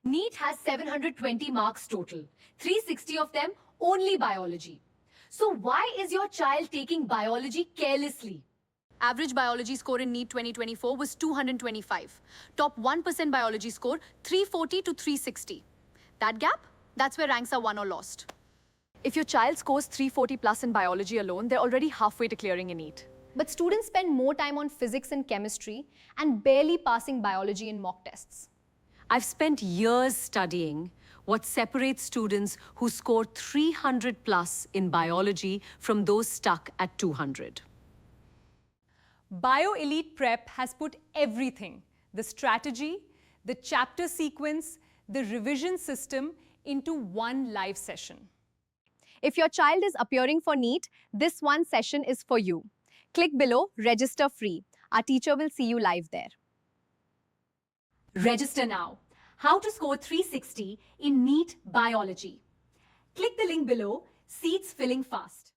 NEET has 720 marks total, 360 of them only biology. So why is your child taking biology carelessly? Average biology score in NEET 2024 was 225. Top 1% biology score 340 to 360. That gap? That's where ranks are won or lost. If your child scores 340 plus in biology alone, they're already halfway to clearing a NEET. But students spend more time on physics and chemistry and barely passing biology in mock tests. I've spent years studying what separates students who score 300 plus in biology from those stuck at 200. BioElitePrep has put everything, the strategy, the chapter sequence, the revision system into one live session. If your child is appearing for NEET, this one session is for you. Click below, register free. Our teacher will see you live there. Register now. How to score 360 in NEET biology. Click the link below, seats filling fast.